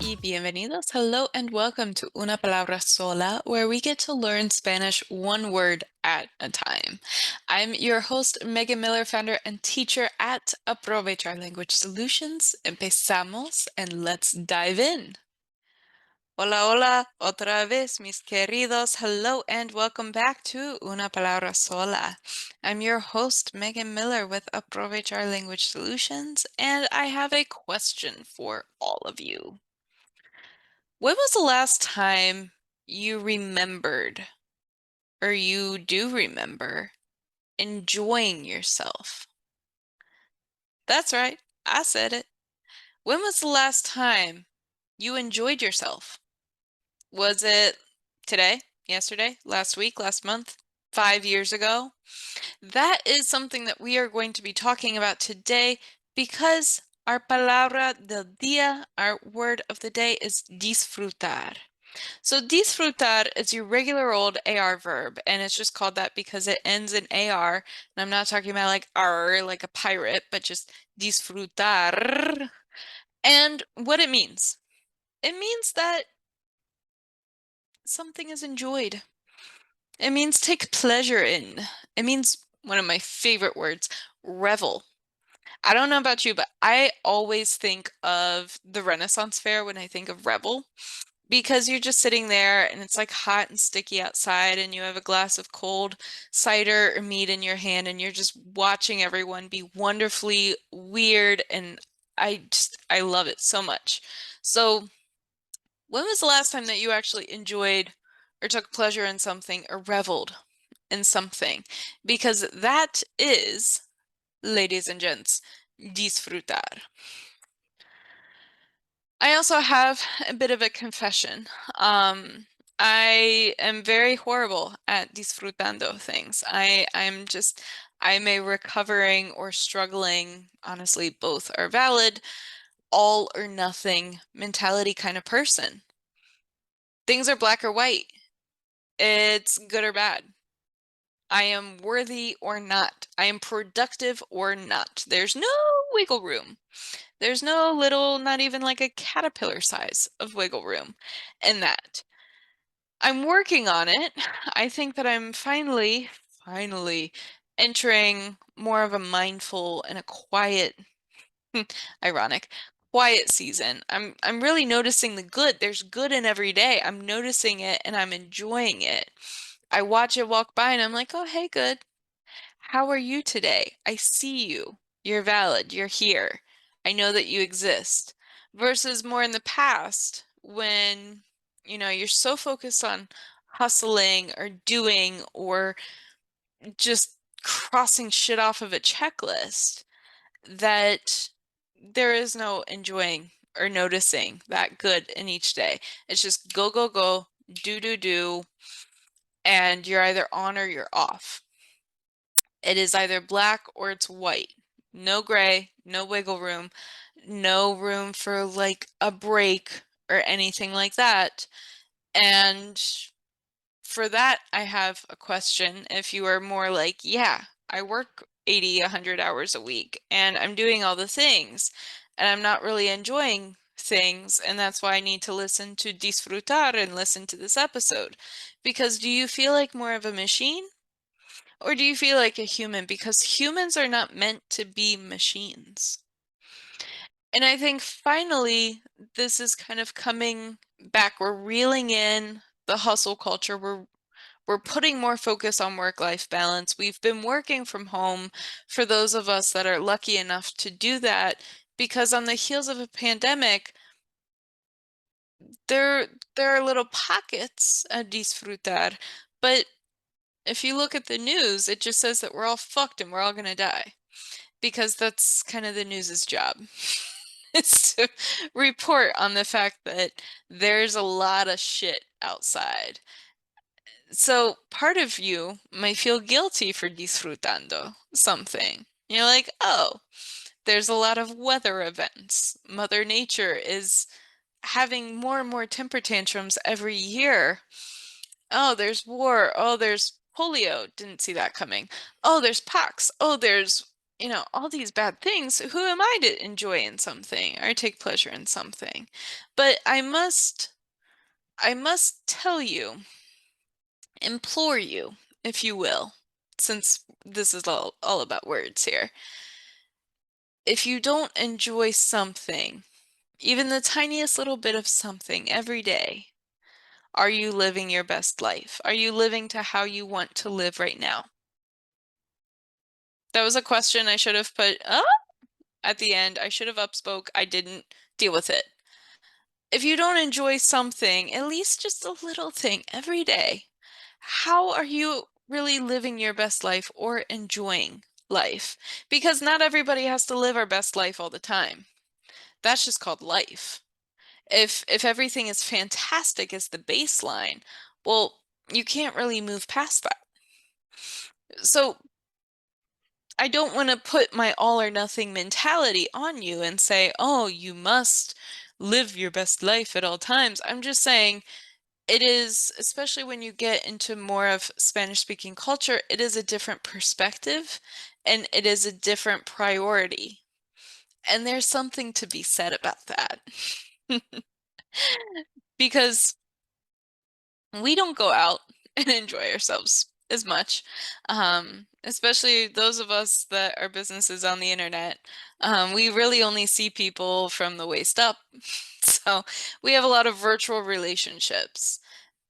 y bienvenidos. Hello and welcome to Una Palabra Sola, where we get to learn Spanish one word at a time. I'm your host, Megan Miller, founder and teacher at Aprovechar Language Solutions. Empezamos and let's dive in. Hola, hola, otra vez, mis queridos. Hello and welcome back to Una Palabra Sola. I'm your host, Megan Miller with Aprovechar Language Solutions, and I have a question for all of you. When was the last time you remembered, or you do remember, enjoying yourself? That's right, I said it. When was the last time you enjoyed yourself? Was it today, yesterday, last week, last month, 5 years ago? That is something that we are going to be talking about today because our palabra del día, our word of the day, is disfrutar. So disfrutar is your regular old AR verb, and it's just called that because it ends in AR. And I'm not talking about like R, like a pirate, but just disfrutar. And what it means that something is enjoyed. It means take pleasure in. It means one of my favorite words, revel. I don't know about you, but I always think of the Renaissance Fair when I think of revel. Because you're just sitting there and it's like hot and sticky outside and you have a glass of cold cider or mead in your hand and you're just watching everyone be wonderfully weird, and I love it so much. So when was the last time that you actually enjoyed or took pleasure in something or reveled in something? Because that is, ladies and gents, disfrutar. I also have a bit of a confession. I am very horrible at disfrutando things. I'm a recovering or struggling, honestly, both are valid, all or nothing mentality kind of person. Things are black or white. It's good or bad. I am worthy or not. I am productive or not. There's no wiggle room. There's no little, not even like a caterpillar size of wiggle room in that. I'm working on it. I think that I'm finally entering more of a mindful and a quiet, ironic, quiet season. I'm really noticing the good. There's good in every day. I'm noticing it and I'm enjoying it. I watch it walk by and I'm like, oh, hey, good. How are you today? I see you. You're valid. You're here. I know that you exist. Versus more in the past when, you're so focused on hustling or doing or just crossing shit off of a checklist that there is no enjoying or noticing that good in each day. It's just go, go, go, do, do, do, and you're either on or you're off. It is either black or it's white. No gray, no wiggle room, no room for like a break or anything like that. And for that, I have a question. If you are more like, yeah, I work 80, 100 hours a week and I'm doing all the things and I'm not really enjoying things, and that's why I need to listen to Disfrutar and listen to this episode. Because do you feel like more of a machine? Or do you feel like a human? Because humans are not meant to be machines. And I think finally, this is kind of coming back. We're reeling in the hustle culture. We're putting more focus on work-life balance. We've been working from home for those of us that are lucky enough to do that, because on the heels of a pandemic, there are little pockets of disfrutar, but if you look at the news, it just says that we're all fucked and we're all gonna die, because that's kind of the news's job. Is to report on the fact that there's a lot of shit outside. So part of you might feel guilty for disfrutando something. You're like, oh, there's a lot of weather events. Mother Nature is having more and more temper tantrums every year. Oh, there's war. Oh, there's polio. Didn't see that coming. Oh, there's pox. Oh, there's all these bad things, who am I to enjoy in something or take pleasure in something? But I must tell you, implore you, if you will, since this is all about words here. If you don't enjoy something, even the tiniest little bit of something every day, are you living your best life? Are you living to how you want to live right now? That was a question I should have put at the end. I should have upspoke. I didn't deal with it. If you don't enjoy something, at least just a little thing every day, how are you really living your best life or enjoying life? Because not everybody has to live our best life all the time. That's just called life. If everything is fantastic as the baseline, well, you can't really move past that. So I don't want to put my all or nothing mentality on you and say, oh, you must live your best life at all times. I'm just saying it is, especially when you get into more of Spanish-speaking culture, it is a different perspective and it is a different priority. And there's something to be said about that. Because we don't go out and enjoy ourselves as much, especially those of us that are businesses on the internet. We really only see people from the waist up. So we have a lot of virtual relationships.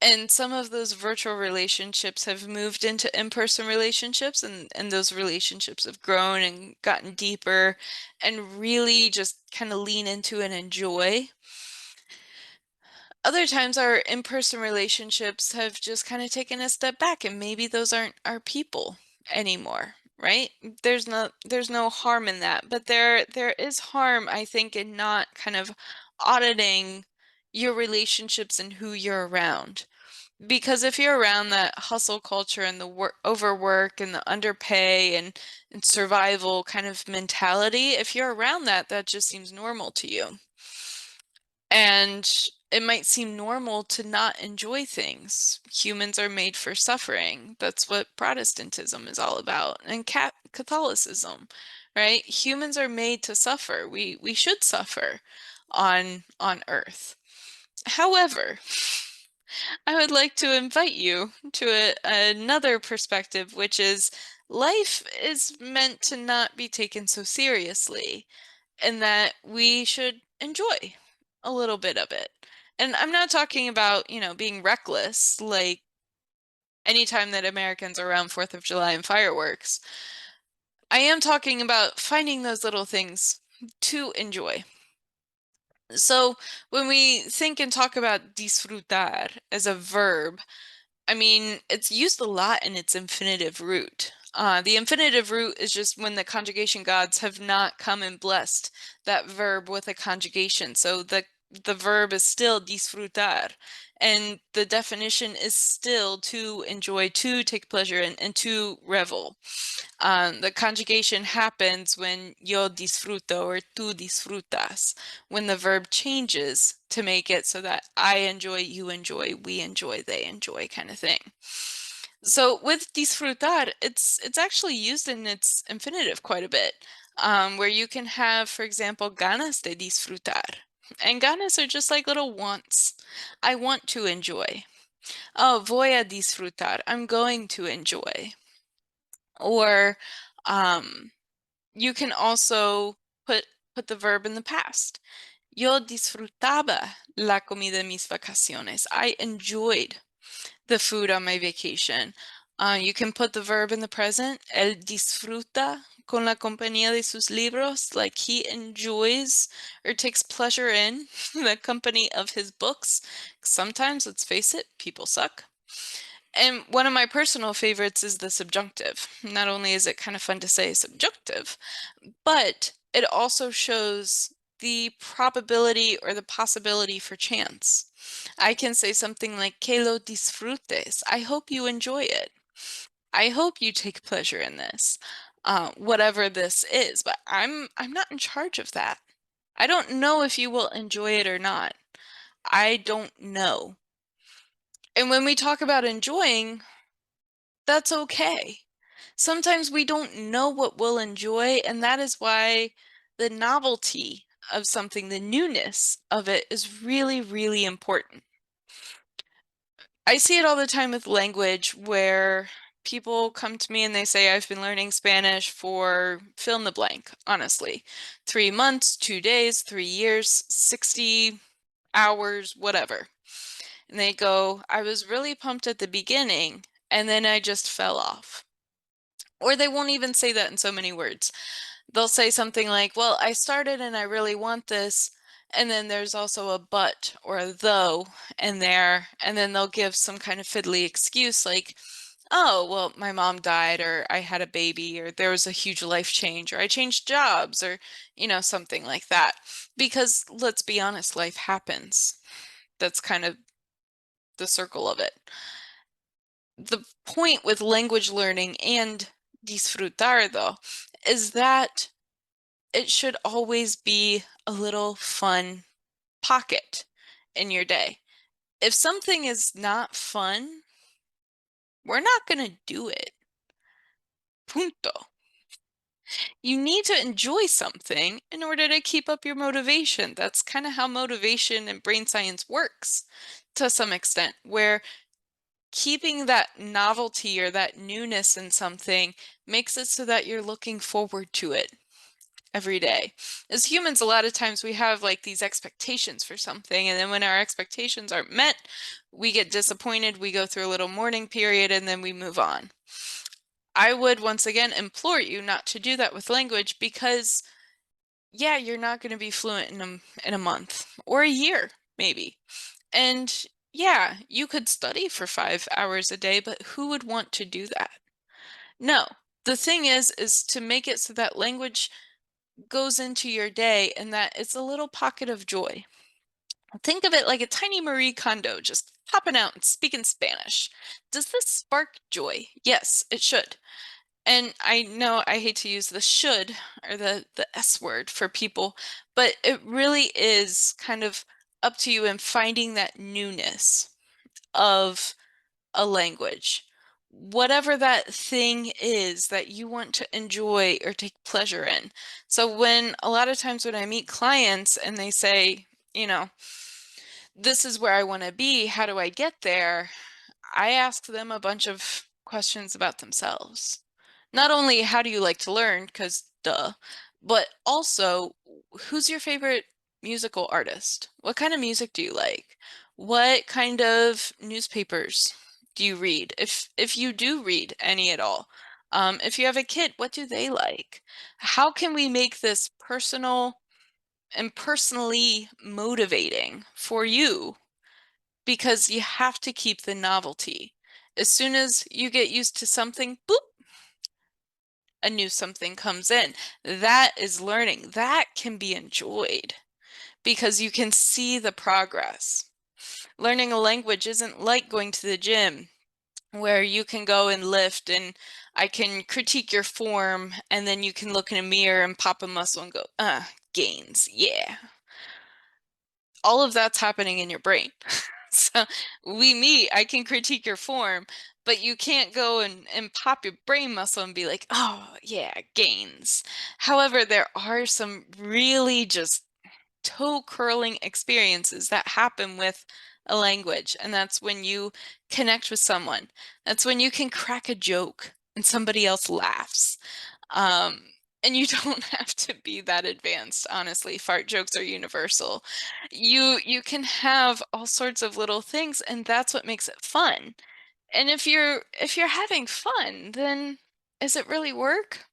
And some of those virtual relationships have moved into in-person relationships, and those relationships have grown and gotten deeper and really just kind of lean into and enjoy. Other times our in-person relationships have just kind of taken a step back and maybe those aren't our people anymore, right? There's no harm in that, but there is harm, I think, in not kind of auditing your relationships and who you're around. Because if you're around that hustle culture and the overwork and the underpay and survival kind of mentality, if you're around that, that just seems normal to you. And it might seem normal to not enjoy things. Humans are made for suffering. That's what Protestantism is all about, and Catholicism, right? Humans are made to suffer. We should suffer on Earth. However, I would like to invite you to another perspective, which is life is meant to not be taken so seriously and that we should enjoy a little bit of it. And I'm not talking about, being reckless, like anytime that Americans are around 4th of July and fireworks. I am talking about finding those little things to enjoy. So when we think and talk about disfrutar as a verb, I mean, it's used a lot in its infinitive root. The infinitive root is just when the conjugation gods have not come and blessed that verb with a conjugation. So the verb is still disfrutar, and the definition is still to enjoy, to take pleasure in, and to revel. The conjugation happens when yo disfruto or tú disfrutas, when the verb changes to make it so that I enjoy, you enjoy, we enjoy, they enjoy kind of thing. So with disfrutar, it's actually used in its infinitive quite a bit, where you can have, for example, ganas de disfrutar. And ganas are just like little wants. I want to enjoy. Oh, voy a disfrutar. I'm going to enjoy. Or you can also put the verb in the past. Yo disfrutaba la comida en mis vacaciones. I enjoyed the food on my vacation. You can put the verb in the present. Él disfruta con la compañía de sus libros, like he enjoys or takes pleasure in the company of his books. Sometimes, let's face it, people suck. And one of my personal favorites is the subjunctive. Not only is it kind of fun to say subjunctive, but it also shows the probability or the possibility for chance. I can say something like, que lo disfrutes. I hope you enjoy it. I hope you take pleasure in this, whatever this is, but I'm not in charge of that. I don't know if you will enjoy it or not. I don't know. And when we talk about enjoying, that's okay. Sometimes we don't know what we'll enjoy, and that is why the novelty of something, the newness of it is really, really important. I see it all the time with language where people come to me and they say, I've been learning Spanish for fill in the blank, honestly. 3 months, 2 days, 3 years, 60 hours, whatever. And they go, I was really pumped at the beginning, and then I just fell off. Or they won't even say that in so many words. They'll say something like, well, I started and I really want this. And then there's also a but or a though in there. And then they'll give some kind of fiddly excuse like, oh, well, my mom died, or I had a baby, or there was a huge life change, or I changed jobs, or, something like that. Because let's be honest, life happens. That's kind of the circle of it. The point with language learning and disfrutar, though, is that it should always be a little fun pocket in your day. If something is not fun, we're not going to do it. Punto. You need to enjoy something in order to keep up your motivation. That's kind of how motivation and brain science works to some extent, where keeping that novelty or that newness in something makes it so that you're looking forward to it every day. As humans, a lot of times we have like these expectations for something, and then when our expectations aren't met, we get disappointed, we go through a little mourning period, and then we move on. I would once again implore you not to do that with language because, yeah, you're not going to be fluent in a month or a year, maybe. And yeah, you could study for 5 hours a day, but who would want to do that? No. The thing is to make it so that language goes into your day and that it's a little pocket of joy. Think of it like a tiny Marie Kondo just popping out and speaking Spanish. Does this spark joy? Yes, it should. And I know I hate to use the should or the S word for people, but it really is kind of up to you in finding that newness of a language. Whatever that thing is that you want to enjoy or take pleasure in. So when a lot of times when I meet clients and they say, this is where I want to be, how do I get there? I ask them a bunch of questions about themselves. Not only how do you like to learn, because duh, but also who's your favorite musical artist? What kind of music do you like? What kind of newspapers do you read? If you do read any at all. If you have a kid, what do they like? How can we make this personal and personally motivating for you? Because you have to keep the novelty. As soon as you get used to something, boop, a new something comes in. That is learning. That can be enjoyed because you can see the progress. Learning a language isn't like going to the gym where you can go and lift and I can critique your form and then you can look in a mirror and pop a muscle and go, gains, yeah. All of that's happening in your brain. So we meet, I can critique your form, but you can't go and pop your brain muscle and be like, oh, yeah, gains. However, there are some really just toe curling experiences that happen with a language, and that's when you connect with someone. That's when you can crack a joke and somebody else laughs. Um, and you don't have to be that advanced, honestly. Fart jokes are universal. You can have all sorts of little things, and that's what makes it fun. And if you're having fun, then is it really work?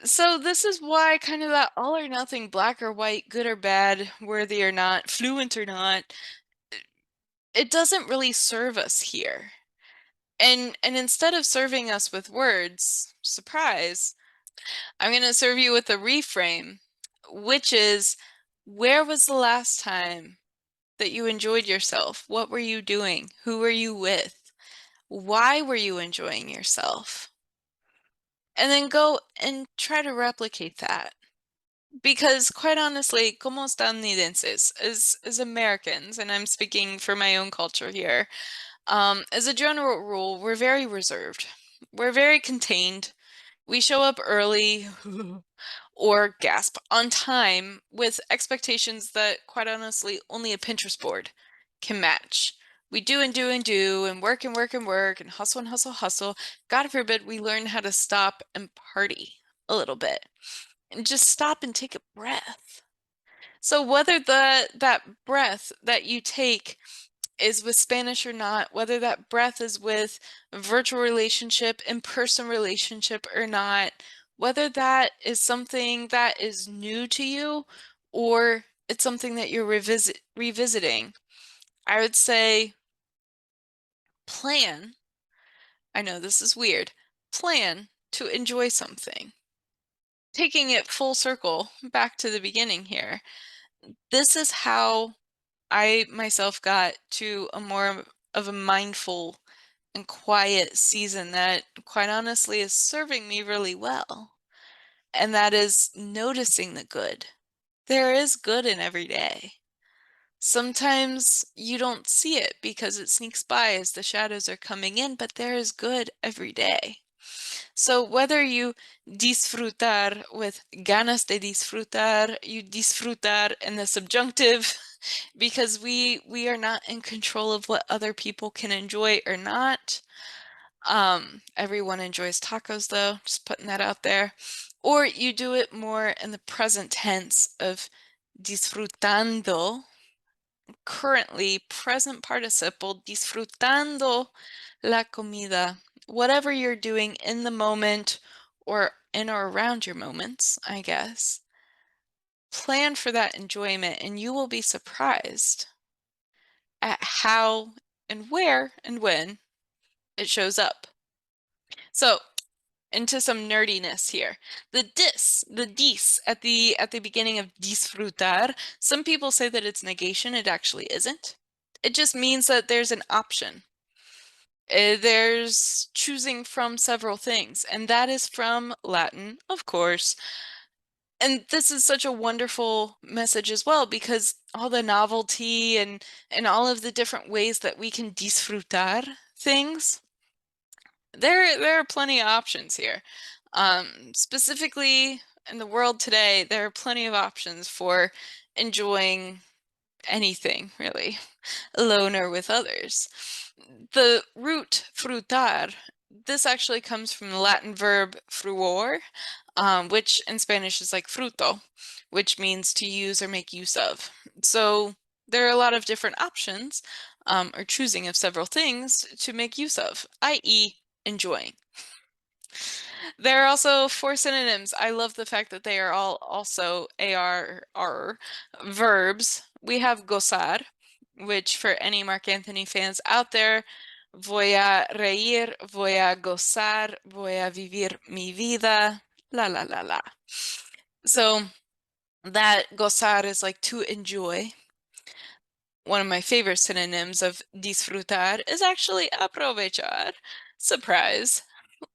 So this is why kind of that all or nothing, black or white, good or bad, worthy or not, fluent or not, it doesn't really serve us here. And instead of serving us with words, surprise, I'm going to serve you with a reframe, which is, where was the last time that you enjoyed yourself? What were you doing? Who were you with? Why were you enjoying yourself? And then go and try to replicate that. Because quite honestly, como estadounidenses, as Americans, and I'm speaking for my own culture here, as a general rule, we're very reserved. We're very contained. We show up early or gasp on time with expectations that, quite honestly, only a Pinterest board can match. We do and do and do and work and work and work and hustle and hustle, hustle. God forbid we learn how to stop and party a little bit and just stop and take a breath. So whether that breath that you take is with Spanish or not, whether that breath is with a virtual relationship, in-person relationship or not, whether that is something that is new to you or it's something that you're revisiting, I would say plan. I know this is weird. Plan to enjoy something. Taking it full circle back to the beginning here. This is how I myself got to a more of a mindful and quiet season that, quite honestly, is serving me really well. And that is noticing the good. There is good in every day. Sometimes you don't see it because it sneaks by as the shadows are coming in, but there is good every day. So whether you disfrutar with ganas de disfrutar, you disfrutar in the subjunctive, because we are not in control of what other people can enjoy or not. Everyone enjoys tacos though, just putting that out there. Or you do it more in the present tense of disfrutando, currently present participle, disfrutando la comida. Whatever you're doing in the moment or in or around your moments, I guess. Plan for that enjoyment and you will be surprised at how and where and when it shows up. So, into some nerdiness here. The dis at the beginning of disfrutar, some people say that it's negation. It actually isn't. It just means that there's an option. There's choosing from several things, and that is from Latin, of course. And this is such a wonderful message as well because all the novelty and all of the different ways that we can disfrutar things, there are plenty of options here. Specifically in the world today, there are plenty of options for enjoying anything, really, alone or with others. The root frutar, this actually comes from the Latin verb fruor, which in Spanish is like fruto, which means to use or make use of. So there are a lot of different options, or choosing of several things to make use of, i.e., enjoying. There are also four synonyms. I love the fact that they are all also ARR verbs. We have gozar, which for any Mark Anthony fans out there, voy a reír, voy a gozar, voy a vivir mi vida, la la la la. So that gozar is like to enjoy. One of my favorite synonyms of disfrutar is actually aprovechar. Surprise.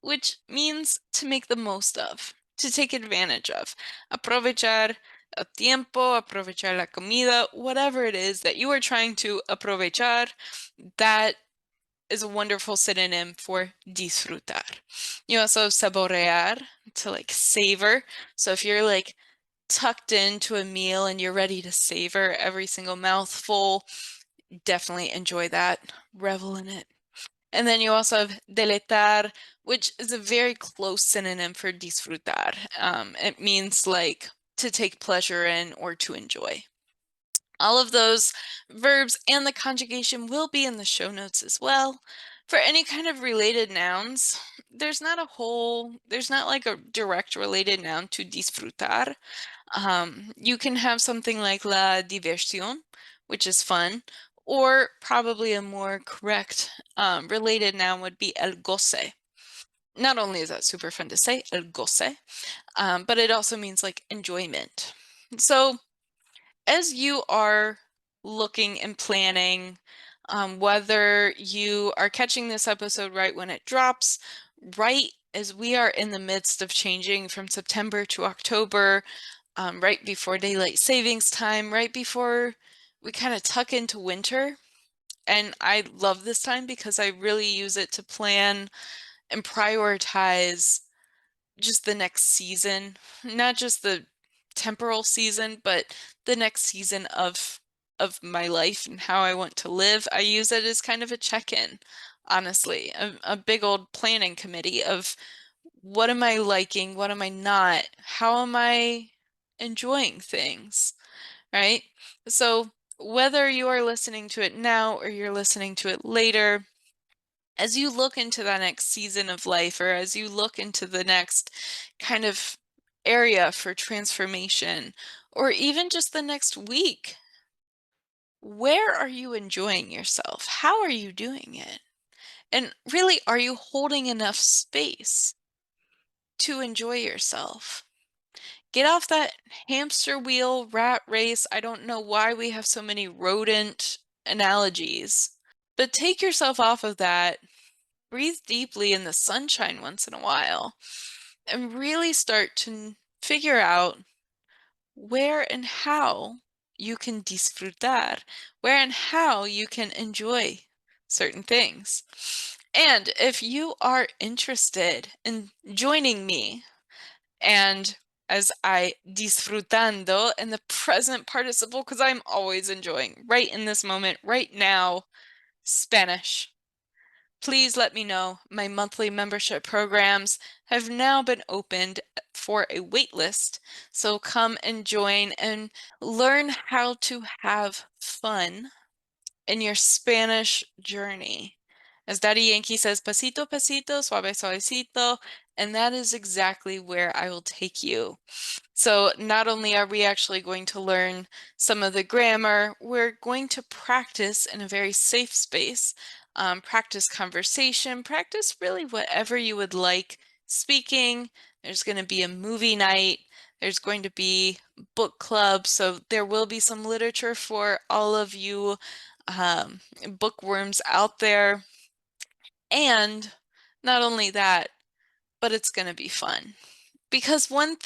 Which means to make the most of, to take advantage of. Aprovechar el tiempo, aprovechar la comida, whatever it is that you are trying to aprovechar, that is a wonderful synonym for disfrutar. You also saborear, to like savor. So if you're like tucked into a meal and you're ready to savor every single mouthful, definitely enjoy that, revel in it. And then you also have deleitar, which is a very close synonym for disfrutar. It means like to take pleasure in or to enjoy. All of those verbs and the conjugation will be in the show notes as well. For any kind of related nouns, there's not like a direct related noun to disfrutar. You can have something like la diversión, which is fun, or probably a more correct related noun would be el goce. Not only is that super fun to say, el goce, but it also means like enjoyment. So as you are looking and planning, whether you are catching this episode right when it drops, right as we are in the midst of changing from September to October, right before daylight savings time, right before we kind of tuck into winter. And I love this time because I really use it to plan and prioritize just the next season, not just the temporal season, but the next season of my life and how I want to live. I use it as kind of a check-in, honestly, a big old planning committee of what am I liking, what am I not, how am I enjoying things, right? So whether you are listening to it now or you're listening to it later, as you look into that next season of life, or as you look into the next kind of area for transformation, or even just the next week, where are you enjoying yourself? How are you doing it? And really, are you holding enough space to enjoy yourself? Get off that hamster wheel rat race. I don't know why we have so many rodent analogies, but take yourself off of that. Breathe deeply in the sunshine once in a while and really start to figure out where and how you can disfrutar, where and how you can enjoy certain things. And if you are interested in joining me, and as I disfrutando in the present participle, because I'm always enjoying right in this moment, right now, Spanish. Please let me know. My monthly membership programs have now been opened for a wait list, so come and join and learn how to have fun in your Spanish journey. As Daddy Yankee says, pasito, pasito, suave, suavecito, and that is exactly where I will take you. So not only are we actually going to learn some of the grammar, we're going to practice in a very safe space, practice conversation, practice really whatever you would like speaking. There's going to be a movie night. There's going to be book club. So there will be some literature for all of you bookworms out there. And not only that, but it's going to be fun. Because one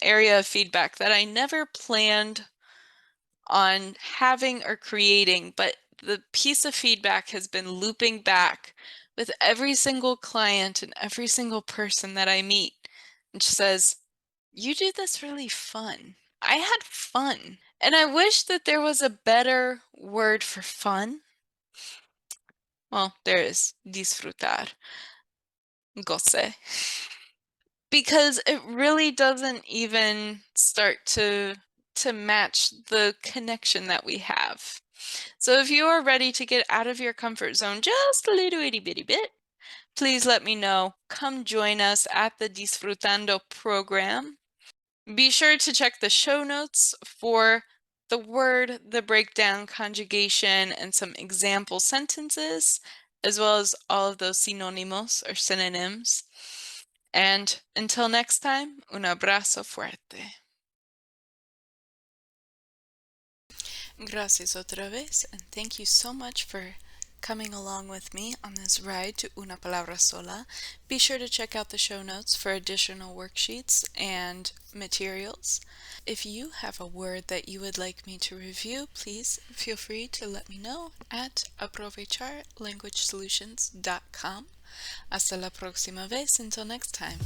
area of feedback that I never planned on having or creating, but the piece of feedback has been looping back with every single client and every single person that I meet. And she says, "You do this really fun." I had fun. And I wish that there was a better word for fun. Well, there is disfrutar, goce. Because it really doesn't even start to match the connection that we have. So if you are ready to get out of your comfort zone just a little itty bitty bit, please let me know. Come join us at the Disfrutando program. Be sure to check the show notes for the word, the breakdown, conjugation, and some example sentences, as well as all of those sinónimos or synonyms. And until next time, un abrazo fuerte. Gracias otra vez, and thank you so much for coming along with me on this ride to Una Palabra Sola. Be sure to check out the show notes for additional worksheets and materials. If you have a word that you would like me to review, please feel free to let me know at aprovecharlanguagesolutions.com. Hasta la próxima vez. Until next time.